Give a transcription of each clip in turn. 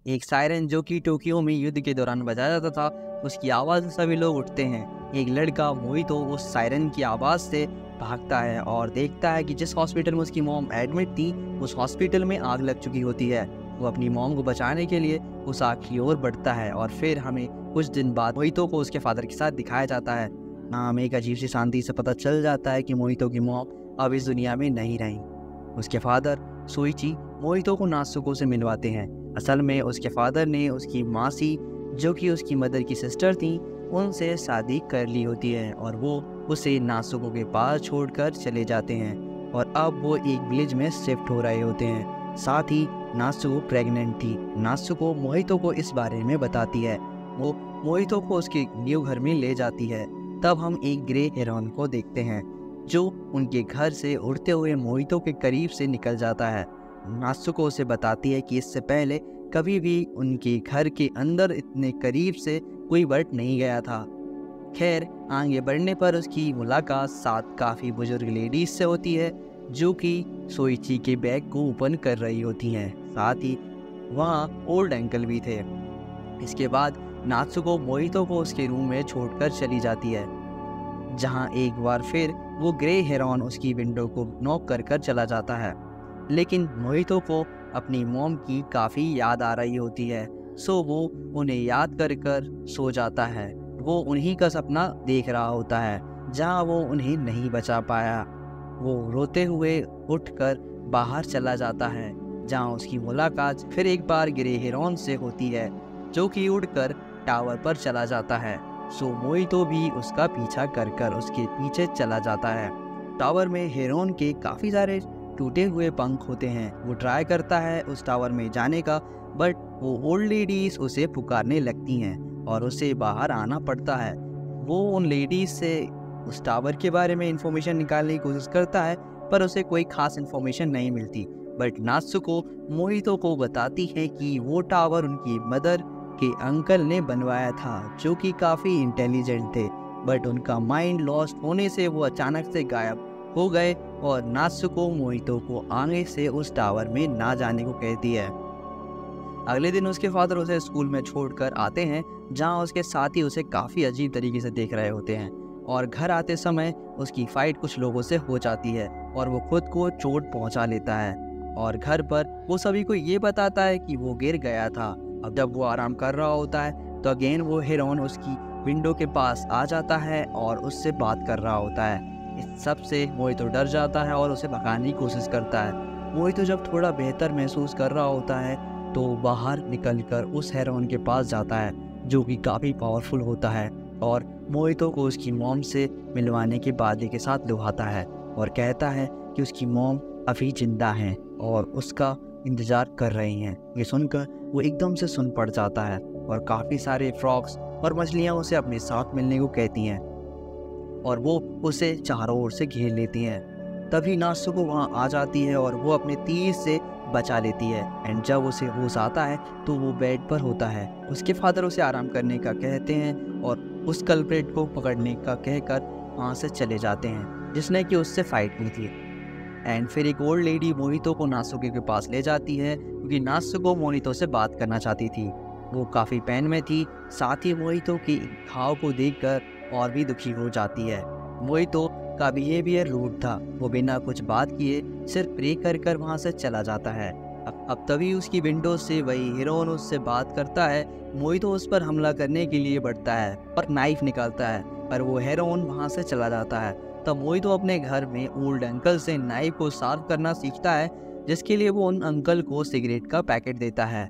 एक सायरन जो कि टोक्यो में युद्ध के दौरान बजाया जाता था, उसकी आवाज़ से सभी लोग उठते हैं। एक लड़का मोहितो उस सायरन की आवाज़ से भागता है और देखता है कि जिस हॉस्पिटल में उसकी मॉम एडमिट थी, उस हॉस्पिटल में आग लग चुकी होती है। वो अपनी मॉम को बचाने के लिए उस आग की ओर बढ़ता है और फिर हमें कुछ दिन बाद मोहितो को उसके फादर के साथ दिखाया जाता है। हमें एक अजीब सी शांति से पता चल जाता है कि मोहितो की मॉम अब इस दुनिया में नहीं रही। उसके फादर सोइची मोहितो को नात्सुको से मिलवाते हैं। असल में उसके फादर ने उसकी मासी, जो कि उसकी मदर की सिस्टर थी, उनसे शादी कर ली होती है और वो उसे नात्सुको के पास छोड़कर चले जाते हैं और अब वो एक विलेज में शिफ्ट हो रहे होते हैं। साथ ही नात्सुको प्रेग्नेंट थी। नात्सुको मोहितो को इस बारे में बताती है। वो मोहितो को उसके न्यू घर में ले जाती है। तब हम एक ग्रे हेरॉन को देखते हैं जो उनके घर से उड़ते हुए मोहितो के करीब से निकल जाता है। नात्सुको उसे बताती है कि इससे पहले कभी भी उनके घर के अंदर इतने करीब से कोई बर्ड नहीं गया था। खैर, आगे बढ़ने पर उसकी मुलाकात 7 काफ़ी बुजुर्ग लेडीज से होती है जो कि सोइची के बैग को ओपन कर रही होती हैं। साथ ही वहाँ ओल्ड अंकल भी थे। इसके बाद नात्सुको मोहितो को उसके रूम में छोड़कर चली जाती है, जहाँ एक बार फिर वो ग्रे हेरॉन उसकी विंडो को नॉक कर चला जाता है। लेकिन मोहितो को अपनी मॉम की काफ़ी याद आ रही होती है, सो वो उन्हें याद कर सो जाता है। वो उन्हीं का सपना देख रहा होता है जहाँ वो उन्हें नहीं बचा पाया। वो रोते हुए उठकर बाहर चला जाता है, जहाँ उसकी मुलाकात फिर एक बार ग्रे हेरॉन से होती है जो कि उड़कर टावर पर चला जाता है। सो मोहितो भी उसका पीछा कर उसके पीछे चला जाता है। टावर में हेरॉन के काफ़ी सारे टूटे हुए पंख होते हैं। वो ट्राई करता है उस टावर में जाने का, बट वो ओल्ड लेडीज उसे पुकारने लगती हैं और उसे बाहर आना पड़ता है। वो उन लेडीज से उस टावर के बारे में इंफॉर्मेशन निकालने की कोशिश करता है, पर उसे कोई खास इंफॉर्मेशन नहीं मिलती। बट नात्सुको मोहितो को बताती है कि वो टावर उनकी मदर के अंकल ने बनवाया था, जो कि काफ़ी इंटेलिजेंट थे, बट उनका माइंड लॉस्ट होने से वो अचानक से गायब हो गए और नात्सुको मोहितो को आगे से उस टावर में ना जाने को कहती है। अगले दिन उसके फादर उसे स्कूल में छोड़कर आते हैं, जहां उसके साथी उसे काफ़ी अजीब तरीके से देख रहे होते हैं और घर आते समय उसकी फाइट कुछ लोगों से हो जाती है और वो खुद को चोट पहुंचा लेता है और घर पर वो सभी को ये बताता है कि वो गिर गया था। अब जब वो आराम कर रहा होता है तो अगेन वो हेरॉन उसकी विंडो के पास आ जाता है और उससे बात कर रहा होता है। इस सब से मोहितो डर जाता है और उसे भगाने की कोशिश करता है। मोहितो जब थोड़ा बेहतर महसूस कर रहा होता है तो बाहर निकलकर उस हेरॉन के पास जाता है, जो कि काफ़ी पावरफुल होता है और मोहितो को उसकी मॉम से मिलवाने के वादे के साथ लुभाता है और कहता है कि उसकी मॉम अभी जिंदा हैं और उसका इंतज़ार कर रही हैं। ये सुनकर वो एकदम से सुन पड़ जाता है और काफ़ी सारे फ्रॉग्स और मछलियाँ उसे अपने साथ मिलने को कहती हैं और वो उसे चारों ओर से घेर लेती हैं। तभी नात्सुको वहाँ आ जाती है और वो अपने तीर से बचा लेती है। एंड जब उसे होश आता है तो वो बेड पर होता है। उसके फादर उसे आराम करने का कहते हैं और उस कल्प्रेट को पकड़ने का कहकर वहाँ से चले जाते हैं, जिसने कि उससे फाइट की थी। एंड फिर एक ओल्ड लेडी मोहितो को नात्सुको के पास ले जाती है, क्योंकि नात्सुको मोहितो से बात करना चाहती थी। वो काफ़ी पेन में थी। साथ ही मोहितो की घाव को देखकर और भी दुखी हो जाती है। मोहितो का बिहेवियर रूड था। वो बिना कुछ बात किए सिर्फ प्रे कर वहाँ से चला जाता है। अब तभी उसकी विंडो से वही हेरॉन उससे बात करता है। मोहितो उस पर हमला करने के लिए बढ़ता है और नाइफ निकालता है, पर वो हेरॉन वहाँ से चला जाता है। तब मोहितो अपने घर में ओल्ड अंकल से नाइफ को साफ करना सीखता है, जिसके लिए वो उन अंकल को सिगरेट का पैकेट देता है,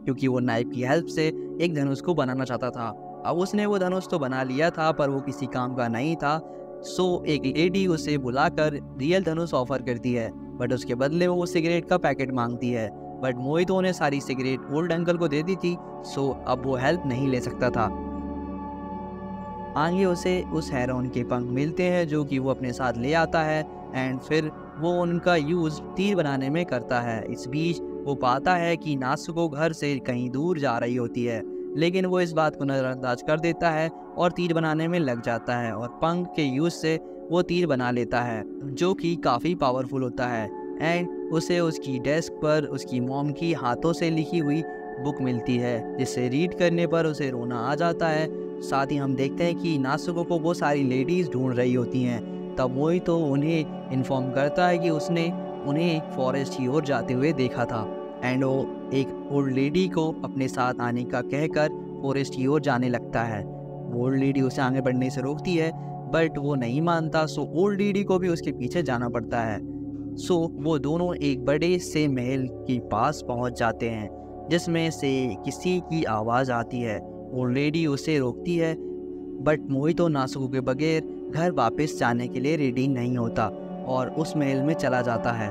क्योंकि वो नाइफ की हेल्प से एक धनुष को बनाना चाहता था। अब उसने वो धनुष तो बना लिया था, पर वो किसी काम का नहीं था। सो एक लेडी उसे बुलाकर रियल धनुष ऑफर करती है, बट उसके बदले वो सिगरेट का पैकेट मांगती है। बट मोहितो ने सारी सिगरेट ओल्ड अंकल को दे दी थी, सो अब वो हेल्प नहीं ले सकता था। आगे उसे उस हेरॉन के पंख मिलते हैं, जो कि वो अपने साथ ले आता है एंड फिर वो उनका यूज़ तीर बनाने में करता है। इस बीच वो पाता है कि नात्सुको घर से कहीं दूर जा रही होती है, लेकिन वो इस बात को नज़रअंदाज कर देता है और तीर बनाने में लग जाता है और पंख के यूज़ से वो तीर बना लेता है, जो कि काफ़ी पावरफुल होता है। एंड उसे उसकी डेस्क पर उसकी मॉम की हाथों से लिखी हुई बुक मिलती है जिसे रीड करने पर उसे रोना आ जाता है। साथ ही हम देखते हैं कि नासुको को वो सारी लेडीज़ ढूंढ रही होती हैं। तब मोहितो उन्हें इन्फॉर्म करता है कि उसने उन्हें फॉरेस्ट की ओर जाते हुए देखा था एंड वो एक ओल्ड लेडी को अपने साथ आने का कहकर फॉरेस्ट की ओर जाने लगता है। ओल्ड लेडी उसे आगे बढ़ने से रोकती है बट वो नहीं मानता, सो ओल्ड लेडी को भी उसके पीछे जाना पड़ता है। सो वो दोनों एक बड़े से महल के पास पहुंच जाते हैं जिसमें से किसी की आवाज़ आती है। ओल्ड लेडी उसे रोकती है बट मोहितो नासुको के बगैर घर वापस जाने के लिए रेडी नहीं होता और उस महल में चला जाता है।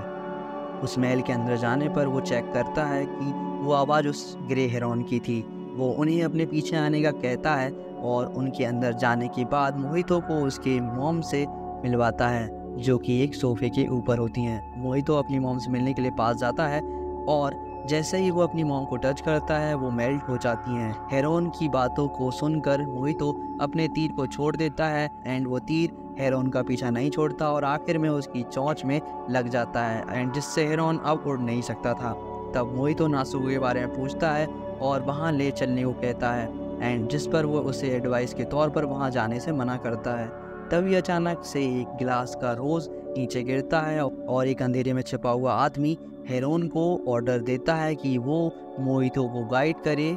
उस महल के अंदर जाने पर वो चेक करता है कि वो आवाज़ उस ग्रे हेरोन की थी। वो उन्हें अपने पीछे आने का कहता है और उनके अंदर जाने के बाद मोहितो को उसके मॉम से मिलवाता है जो कि एक सोफे के ऊपर होती हैं। मोहितो अपनी मॉम से मिलने के लिए पास जाता है और जैसे ही वो अपनी मॉम को टच करता है वो मेल्ट हो जाती हैं। हेरोन की बातों को सुनकर मोहितो अपने तीर को छोड़ देता है एंड वो तीर हेरोन का पीछा नहीं छोड़ता और आखिर में उसकी चोंच में लग जाता है एंड जिससे हेरोन अब उड़ नहीं सकता था। तब मोहितो नासुको के बारे में पूछता है और वहाँ ले चलने को कहता है एंड जिस पर वो उसे एडवाइस के तौर पर वहाँ जाने से मना करता है। तभी अचानक से एक गिलास का रोज़ नीचे गिरता है और एक अंधेरे में छिपा हुआ आदमी हेरोन को ऑर्डर देता है कि वो मोहितो को गाइड करे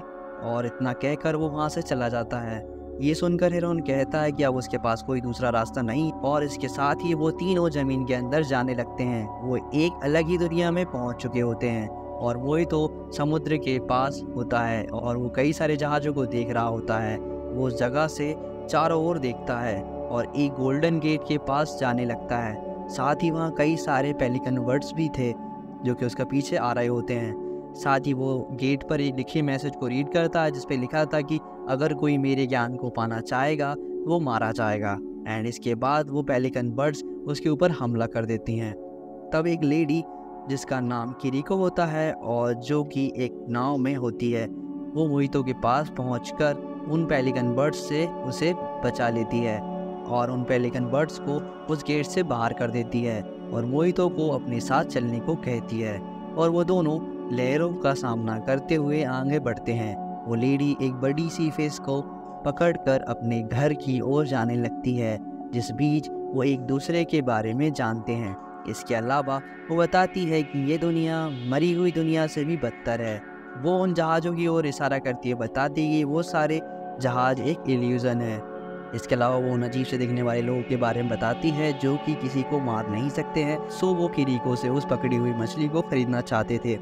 और इतना कहकर वो वहाँ से चला जाता है। ये सुनकर हेरोन कहता है कि अब उसके पास कोई दूसरा रास्ता नहीं और इसके साथ ही वो तीनों ज़मीन के अंदर जाने लगते हैं। वो एक अलग ही दुनिया में पहुँच चुके होते हैं और मोहितो समुद्र के पास होता है और वो कई सारे जहाज़ों को देख रहा होता है। वो उस जगह से चारों ओर देखता है और एक गोल्डन गेट के पास जाने लगता है। साथ ही वहाँ कई सारे पेलिकन बर्ड्स भी थे जो कि उसका पीछे आ रहे होते हैं। साथ ही वो गेट पर एक लिखे मैसेज को रीड करता है जिस पे लिखा था कि अगर कोई मेरे ज्ञान को पाना चाहेगा वो मारा जाएगा एंड इसके बाद वो पेलिकन बर्ड्स उसके ऊपर हमला कर देती हैं। तब एक लेडी जिसका नाम किरिको होता है और जो कि एक नाव में होती है वो मोहितो के पास पहुंचकर उन पेलिकन बर्ड्स से उसे बचा लेती है और उन पेलिकन बर्ड्स को उस गेट से बाहर कर देती है और मोहितो को अपने साथ चलने को कहती है और वो दोनों लहरों का सामना करते हुए आगे बढ़ते हैं। वो लेडी एक बड़ी सी फिश को पकड़कर अपने घर की ओर जाने लगती है जिस बीच वो एक दूसरे के बारे में जानते हैं। इसके अलावा वो बताती है कि ये दुनिया मरी हुई दुनिया से भी बदतर है। वो उन जहाज़ों की ओर इशारा करती है, बताती है कि वो सारे जहाज़ एक इल्यूज़न है। इसके अलावा वो उन अजीब से दिखने वाले लोगों के बारे में बताती है जो कि किसी को मार नहीं सकते हैं। सो वो किरिको से उस पकड़ी हुई मछली को खरीदना चाहते थे।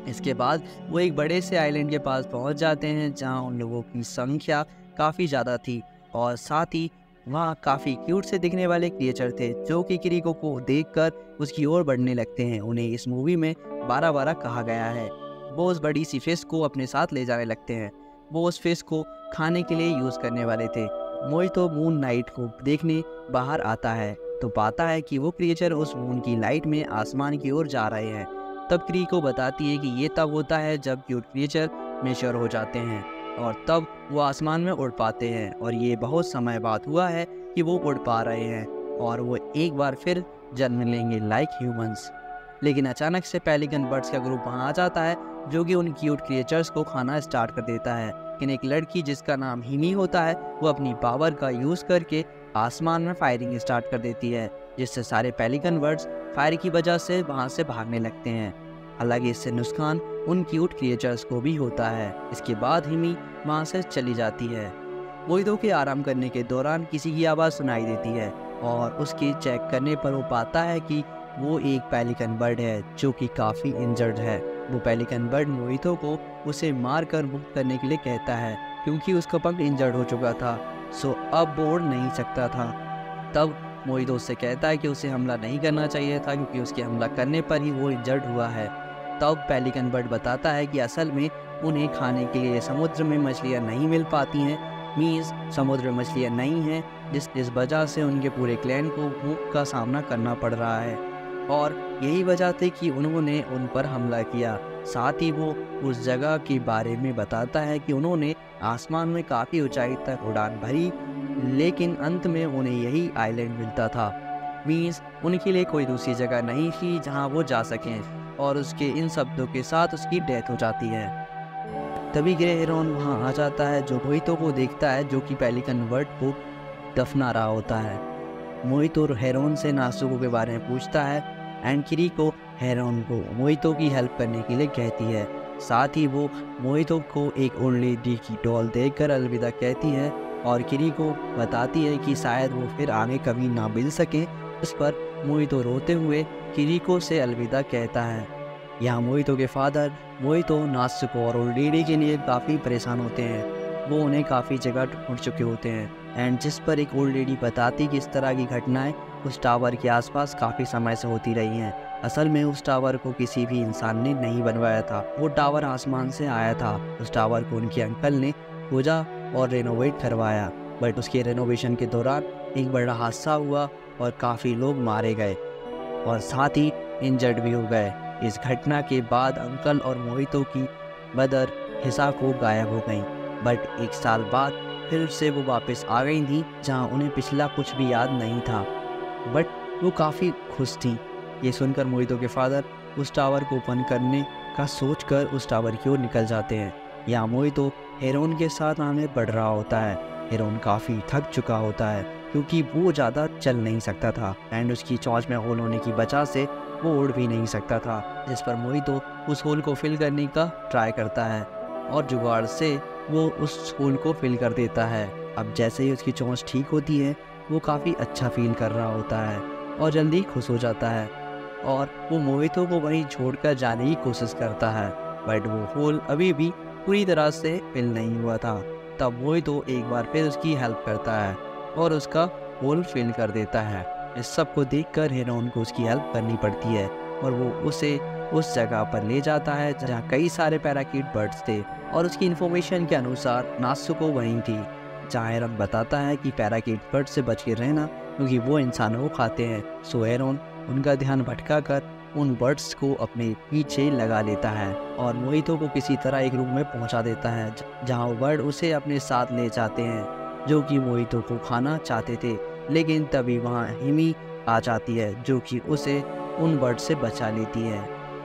इसके बाद वो एक बड़े से आइलैंड के पास पहुंच जाते हैं जहां उन लोगों की संख्या काफ़ी ज़्यादा थी और साथ ही वहाँ काफ़ी क्यूट से दिखने वाले क्रिएचर थे जो कि किरिको को देखकर उसकी ओर बढ़ने लगते हैं। उन्हें इस मूवी में 12-12 कहा गया है। वो उस बड़ी सी फिश को अपने साथ ले जाने लगते हैं। वो उस फिश को खाने के लिए यूज़ करने वाले थे। मोहितो मून नाइट को देखने बाहर आता है तो पाता है कि वो क्रिएचर उस मून की लाइट में आसमान की ओर जा रहे हैं। तब किरिको बताती है कि ये तब होता है जब क्यूट क्रिएचर मैच्योर हो जाते हैं और तब वो आसमान में उड़ पाते हैं और ये बहुत समय बाद हुआ है कि वो उड़ पा रहे हैं और वो एक बार फिर जन्म लेंगे लाइक ह्यूमंस। लेकिन अचानक से पेलिकन बर्ड्स का ग्रुप वहाँ आ जाता है जो कि उन क्यूट क्रिएचर्स को खाना स्टार्ट कर देता है। लेकिन एक लड़की जिसका नाम हिमी होता है वो अपनी पावर का यूज़ करके आसमान में फायरिंग स्टार्ट कर देती है जिससे सारे पेलिकन बर्ड्स फायर की वजह से वहाँ से भागने लगते हैं। हालांकि इससे नुकसान उन क्यूट क्रिएचर्स को भी होता है। इसके बाद हिमी वहाँ से चली जाती है। मोहितो के आराम करने के दौरान किसी की आवाज़ सुनाई देती है और उसके चेक करने पर वो पाता है कि वो एक पेलिकन बर्ड है जो कि काफ़ी इंजर्ड है। वो पेलिकन बर्ड मोहितो को उसे मार कर मुक्त करने के लिए कहता है क्योंकि उसका पंख इंजर्ड हो चुका था, सो अब वो उड़ नहीं सकता था। तब मोहितो उससे कहता है कि उसे हमला नहीं करना चाहिए था क्योंकि उसके हमला करने पर ही वो इंजर्ड हुआ है। तब पेलिकन बर्ड बताता है कि असल में उन्हें खाने के लिए समुद्र में मछलियाँ नहीं मिल पाती हैं, मीन्स समुद्र में मछलियाँ नहीं हैं, जिस वजह से उनके पूरे क्लैन को भूख का सामना करना पड़ रहा है और यही वजह थी कि उन्होंने उन पर हमला किया। साथ ही वो उस जगह के बारे में बताता है कि उन्होंने आसमान में काफ़ी ऊंचाई तक उड़ान भरी लेकिन अंत में उन्हें यही आइलैंड मिलता था, मीन्स उनके लिए कोई दूसरी जगह नहीं थी जहां वो जा सकें और उसके इन शब्दों के साथ उसकी डेथ हो जाती है। तभी ग्रे हेरोन वहाँ आ जाता है, जो मोहितो को देखता है, जो कि पेलिकन वर्ड को दफना रहा होता है। मोहितो हेरोन से नासुको के बारे में पूछता है एंड किरीको हेरोन को मोहितो की हेल्प करने के लिए कहती है। साथ ही वो मोहितो को एक ओल्ड लेडी की डॉल देकर अलविदा कहती है और किरीको बताती है कि शायद वो फिर आगे कभी ना मिल सके। इस पर मोहितो रोते हुए किरीको से अलविदा कहता है। यहाँ मोहितो के फादर मोहितो, नासुको और ओल्ड लेडी के लिए काफ़ी परेशान होते हैं। वो उन्हें काफ़ी जगह ढूंढ चुके होते हैं एंड जिस पर एक ओल्ड लेडी बताती कि इस तरह की घटनाएं उस टावर के आसपास काफ़ी समय से होती रही हैं। असल में उस टावर को किसी भी इंसान ने नहीं बनवाया था, वो टावर आसमान से आया था। उस टावर को उनके अंकल ने खोजा और रेनोवेट करवाया, बट उसके रेनोवेशन के दौरान एक बड़ा हादसा हुआ और काफ़ी लोग मारे गए और साथ ही इंजर्ड भी हो गए। इस घटना के बाद अंकल और मोहितो की मदर हिसाको गायब हो गई, बट 1 साल बाद फिर से वो वापस आ गई थी, जहाँ उन्हें पिछला कुछ भी याद नहीं था, बट वो काफ़ी खुश थी। ये सुनकर मोहितो के फादर उस टावर को ओपन करने का सोचकर उस टावर की ओर निकल जाते हैं। यहाँ मोहितो हेरोन के साथ आगे बढ़ रहा होता है। हेरोन काफ़ी थक चुका होता है क्योंकि वो ज़्यादा चल नहीं सकता था एंड उसकी चोंच में होल होने की वजह से वो उड़ भी नहीं सकता था, जिस पर मोहितो उस होल को फिल करने का ट्राई करता है और जुगाड़ से वो उस होल को फिल कर देता है। अब जैसे ही उसकी चोंच ठीक होती है, वो काफ़ी अच्छा फील कर रहा होता है और जल्दी खुश हो जाता है और वो मोहितो को वहीं छोड़कर जाने की कोशिश करता है, बट वो होल अभी भी पूरी तरह से फिल नहीं हुआ था। तब मोहितो एक बार फिर उसकी हेल्प करता है और उसका होल फिल कर देता है। इस सब को देखकर हेरोन को उसकी हेल्प करनी पड़ती है और वो उसे उस जगह पर ले जाता है जहाँ कई सारे पैराकीट बर्ड्स थे और उसकी इन्फॉर्मेशन के अनुसार नासुको वहीं थी, जहाँ हेरोन बताता है कि पैराकीट बर्ड से बच के रहना क्योंकि वो इंसानों को खाते हैं। सो हेरोन उनका ध्यान भटकाकर उन बर्ड्स को अपने पीछे लगा लेता है और मोहितो को किसी तरह एक रूम में पहुंचा देता है, जहाँ वो बर्ड उसे अपने साथ ले जाते हैं, जो कि मोहितो को खाना चाहते थे। लेकिन तभी वहाँ हिमी आ जाती है, जो कि उसे उन बर्ड से बचा लेती है।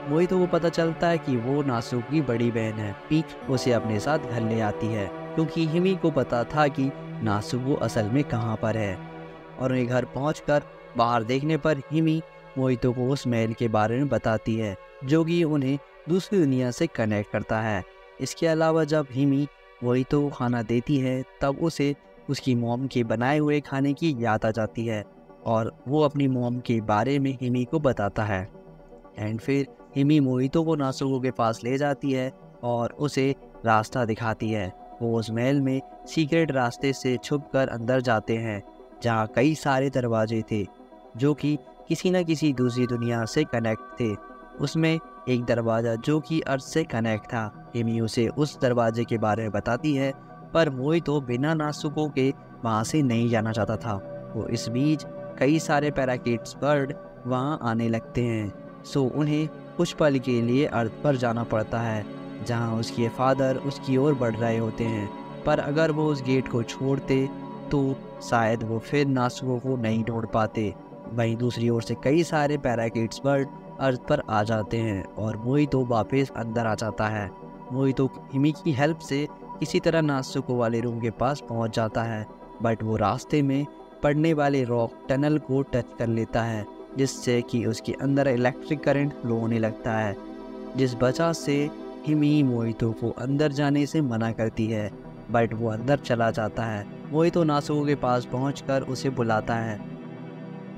मोहितो को पता चलता है कि वो नासुको की बड़ी बहन है, पी उसे अपने साथ घर ले आती है क्योंकि हिमी को पता था कि नासुको असल में कहाँ पर है। और उन्हें घर पहुंचकर बाहर देखने पर हिमी मोहितो को उस महल के बारे में बताती है, जो कि उन्हें दूसरी दुनिया से कनेक्ट करता है। इसके अलावा जब हिमी मोहितो को खाना देती है, तब उसे उसकी मॉम के बनाए हुए खाने की याद आ जाती है और वो अपनी मॉम के बारे में हिमी को बताता है। एंड फिर हिमी मोहितो को नासुको के पास ले जाती है और उसे रास्ता दिखाती है। वो उस महल में सीक्रेट रास्ते से छुपकर अंदर जाते हैं, जहाँ कई सारे दरवाजे थे जो कि किसी न किसी दूसरी दुनिया से कनेक्ट थे। उसमें एक दरवाज़ा जो कि अर्थ से कनेक्ट था। हिमी उसे उस दरवाजे के बारे में बताती है, पर मोहितो बिना नासुको के वहाँ से नहीं जाना चाहता था। वो इस बीच कई सारे पैराकीट्स बर्ड वहाँ आने लगते हैं, सो उन्हें कुछ पल के लिए अर्थ पर जाना पड़ता है, जहाँ उसके फादर उसकी ओर बढ़ रहे होते हैं। पर अगर वो उस गेट को छोड़ते तो शायद वो फिर नासुको को नहीं ढूंढ पाते। वहीं दूसरी ओर से कई सारे पैराकीट्स बर्ड अर्थ पर आ जाते हैं और मोहितो वापस अंदर आ जाता है। मोहितो हिमी की हेल्प से किसी तरह नासुको वाले रूम के पास पहुंच जाता है, बट वो रास्ते में पड़ने वाले रॉक टनल को टच कर लेता है, जिससे कि उसके अंदर इलेक्ट्रिक करंट फ्लो होने लगता है, जिस वजह से हिमी मोहितो को अंदर जाने से मना करती है, बट वो अंदर चला जाता है। मोहितो नासुको के पास पहुंचकर उसे बुलाता है,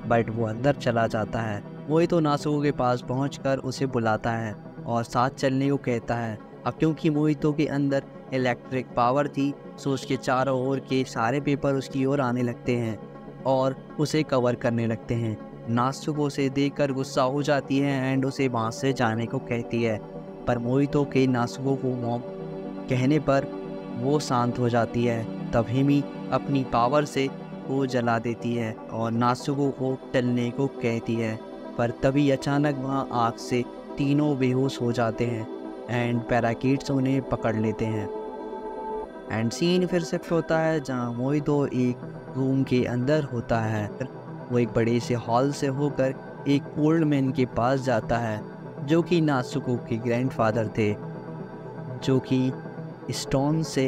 बट वो अंदर चला जाता है। मोहितो नासुको के पास पहुंचकर उसे बुलाता है और साथ चलने को कहता है। अब क्योंकि मोहितो के अंदर इलेक्ट्रिक पावर थी, सो उसके चारों ओर के सारे पेपर उसकी ओर आने लगते हैं और उसे कवर करने लगते हैं। नासुको उसे देखकर गुस्सा हो जाती है एंड उसे वहाँ से जाने को कहती है, पर मोहितो के नासुको को मॉम कहने पर वो शांत हो जाती है। तब हिमी अपनी पावर से वो जला देती है और नासुको को टलने को कहती है, पर तभी अचानक वहाँ आग से तीनों बेहोश हो जाते हैं एंड पैराकीट्स उन्हें पकड़ लेते हैं। एंड सीन फिर शिफ्ट होता है, जहाँ मोहितो एक रूम के अंदर होता है। वो एक बड़े से हॉल से होकर एक ओल्ड मैन के पास जाता है, जो कि नासुको के ग्रैंडफादर थे, जो कि स्टोन से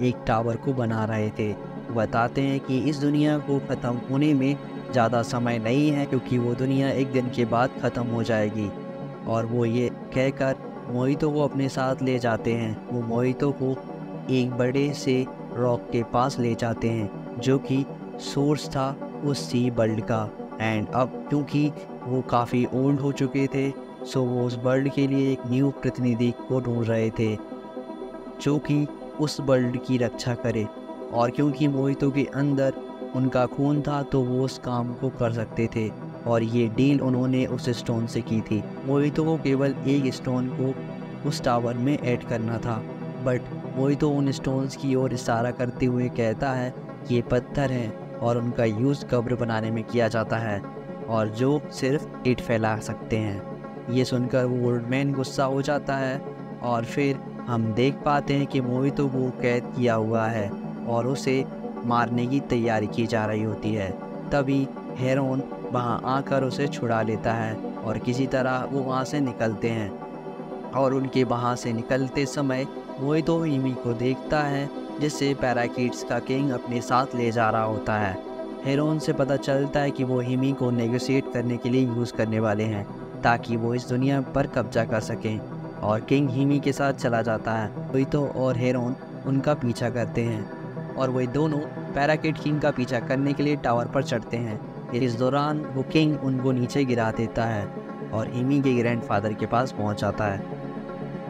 एक टावर को बना रहे थे। बताते हैं कि इस दुनिया को ख़त्म होने में ज़्यादा समय नहीं है, क्योंकि वो दुनिया एक दिन के बाद ख़त्म हो जाएगी। और वो ये कहकर मोहितो को अपने साथ ले जाते हैं। वो मोहितो को एक बड़े से रॉक के पास ले जाते हैं, जो कि सोर्स था उस सी वर्ल्ड का। एंड अब क्योंकि वो काफ़ी ओल्ड हो चुके थे, सो वो उस वर्ल्ड के लिए एक न्यू प्रतिनिधि को ढूंढ रहे थे, जो कि उस वर्ल्ड की रक्षा करे। और क्योंकि मोहितो के अंदर उनका खून था, तो वो उस काम को कर सकते थे। और ये डील उन्होंने उस स्टोन से की थी। मोहितो को केवल एक स्टोन को उस टावर में ऐड करना था, बट मोहितो उन स्टोन्स की ओर इशारा करते हुए कहता है कि ये पत्थर हैं और उनका यूज़ कब्र बनाने में किया जाता है, और जो सिर्फ ईंट फैला सकते हैं। ये सुनकर वो ओल्ड मैन गुस्सा हो जाता है, और फिर हम देख पाते हैं कि मोहितो को कैद किया हुआ है और उसे मारने की तैयारी की जा रही होती है। तभी हेरोन वहाँ आकर उसे छुड़ा लेता है, और किसी तरह वो वहाँ से निकलते हैं। और उनके वहाँ से निकलते समय मोहितो हिमी को देखता है, जिससे पैराकिड्स का किंग अपने साथ ले जा रहा होता है। हेरोन से पता चलता है कि वो हिमी को नेगोशिएट करने के लिए यूज़ करने वाले हैं, ताकि वो इस दुनिया पर कब्जा कर सकें। और किंग हिमी के साथ चला जाता है। मोहितो और हेरोन उनका पीछा करते हैं, और वही दोनों पैराकिड किंग का पीछा करने के लिए टावर पर चढ़ते हैं। इस दौरान वो किंग उनको नीचे गिरा देता है और हिमी के ग्रैंडफादर के पास पहुंच जाता है।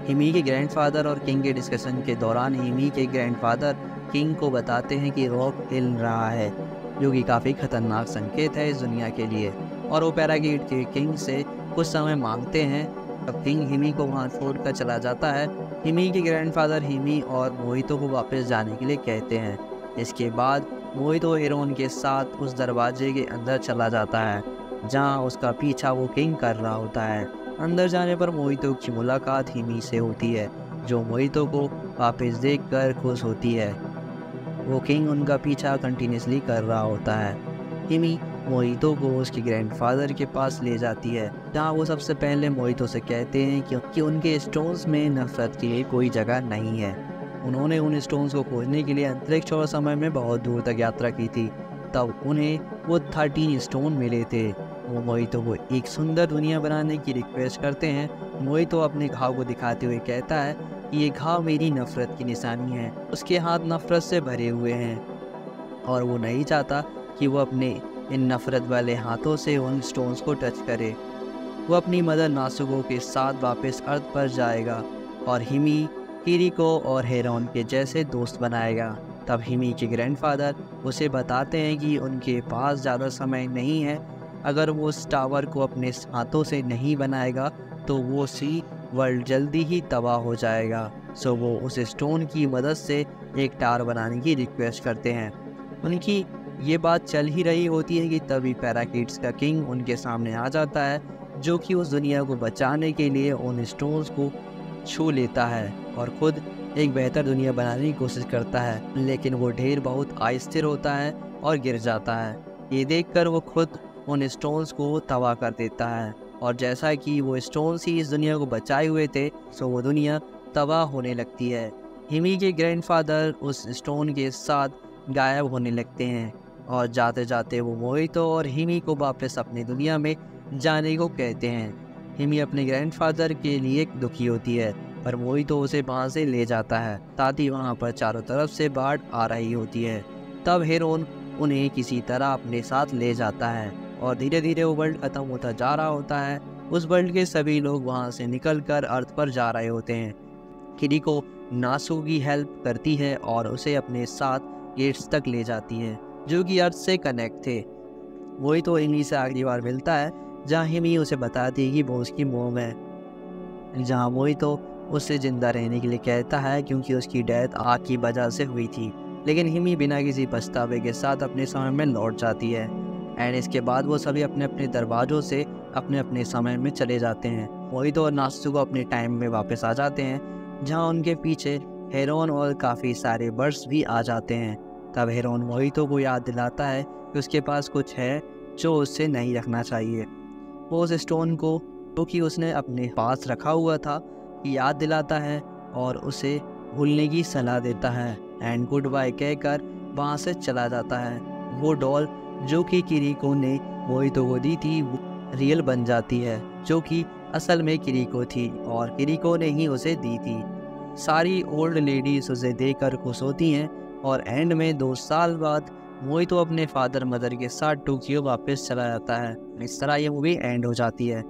हिमी के ग्रैंडफादर और किंग के डिस्कशन के दौरान हिमी के ग्रैंडफादर किंग को बताते हैं कि रॉक हिल रहा है, जो कि काफ़ी खतरनाक संकेत है इस दुनिया के लिए। और वो पैराकिड के किंग से कुछ समय मांगते हैं। अब किंग हिमी को वहाँ छोड़कर चला जाता है। हिमी के ग्रैंडफादर हिमी और मोहितो को वापस जाने के लिए कहते हैं। इसके बाद मोहितो हेरोन के साथ उस दरवाजे के अंदर चला जाता है, जहाँ उसका पीछा वो किंग कर रहा होता है। अंदर जाने पर मोहितो की मुलाकात हिमी से होती है, जो मोहितो को वापस देखकर खुश होती है। वो किंग उनका पीछा कंटिन्यूसली कर रहा होता है। हिमी मोहितो को उसके ग्रैंडफादर के पास ले जाती है, जहाँ वो सबसे पहले मोहितो से कहते हैं कि उनके स्टोन्स में नफरत के लिए कोई जगह नहीं है। उन्होंने उन स्टोन्स को खोजने के लिए अंतरिक्ष और समय में बहुत दूर तक यात्रा की थी। तब उन्हें वो 13 स्टोन मिले थे। वो मोहितो को एक सुंदर दुनिया बनाने की रिक्वेस्ट करते हैं। मोहितो अपने घाव को दिखाते हुए कहता है कि ये घाव मेरी नफरत की निशानी है। उसके हाथ नफरत से भरे हुए हैं, और वो नहीं चाहता कि वो अपने इन नफरत वाले हाथों से उन स्टोन्स को टच करे। वो अपनी मदर नासुको के साथ वापस अर्थ पर जाएगा और हिमी, किरिको और हेरोन के जैसे दोस्त बनाएगा। तब हिमी के ग्रैंडफादर उसे बताते हैं कि उनके पास ज़्यादा समय नहीं है। अगर वो उस टावर को अपने हाथों से नहीं बनाएगा, तो वो सी वर्ल्ड जल्दी ही तबाह हो जाएगा। सो वो उस स्टोन की मदद से एक टावर बनाने की रिक्वेस्ट करते हैं। उनकी ये बात चल ही रही होती है कि तभी पैराकिड्स का किंग उनके सामने आ जाता है, जो कि उस दुनिया को बचाने के लिए उन स्टोन्स को छू लेता है और खुद एक बेहतर दुनिया बनाने की कोशिश करता है। लेकिन वो ढेर बहुत अस्थिर होता है और गिर जाता है। ये देखकर वो खुद उन स्टोन्स को तबाह कर देता है, और जैसा कि वो स्टोन्स ही इस दुनिया को बचाए हुए थे, सो वो दुनिया तबाह होने लगती है। हिमी के ग्रैंडफादर उस स्टोन के साथ गायब होने लगते हैं, और जाते जाते वो मोहितो और हिमी को वापस अपनी दुनिया में जाने को कहते हैं। हिमी अपने ग्रैंडफादर के लिए दुखी होती है, पर मोहितो उसे वहाँ से ले जाता है। साथ ही वहाँ पर चारों तरफ से बाढ़ आ रही होती है। तब हेरोन उन्हें किसी तरह अपने साथ ले जाता है, और धीरे धीरे वो वर्ल्ड खत्म होता जा रहा होता है। उस वर्ल्ड के सभी लोग वहाँ से निकलकर अर्थ पर जा रहे होते हैं। किरिको नासु की हेल्प करती है और उसे अपने साथ गेट्स तक ले जाती है, जो कि अर्थ से कनेक्ट थे। वही तो हिमी से आखिरी बार मिलता है, जहाँ हिमी उसे बताती है कि वो उसकी मोम है, जहाँ वही तो उससे ज़िंदा रहने के लिए कहता है, क्योंकि उसकी डेथ आग की वजह से हुई थी। लेकिन हिमी बिना किसी पछतावे के साथ अपने समय में लौट जाती है। एंड इसके बाद वो सभी अपने अपने दरवाज़ों से अपने अपने समय में चले जाते हैं। मोहितो और नात्सुको अपने टाइम में वापस आ जाते हैं, जहाँ उनके पीछे हेरोन और काफ़ी सारे बर्ड्स भी आ जाते हैं। तब हेरोन मोहितो को याद दिलाता है कि उसके पास कुछ है जो उससे नहीं रखना चाहिए। वो उस स्टोन को, जो कि उसने अपने पास रखा हुआ था, याद दिलाता है और उसे भूलने की सलाह देता है एंड गुड बाय कहकर वहाँ से चला जाता है। वो डॉल जो कि किरीको ने मोहितो को दी थी वो रियल बन जाती है, जो कि असल में किरीको थी और किरीको ने ही उसे दी थी। सारी ओल्ड लेडीज उसे देखकर खुश होती हैं और एंड में 2 साल बाद मोहितो अपने फादर मदर के साथ टोक्यो वापस चला जाता है। इस तरह ये मूवी एंड हो जाती है।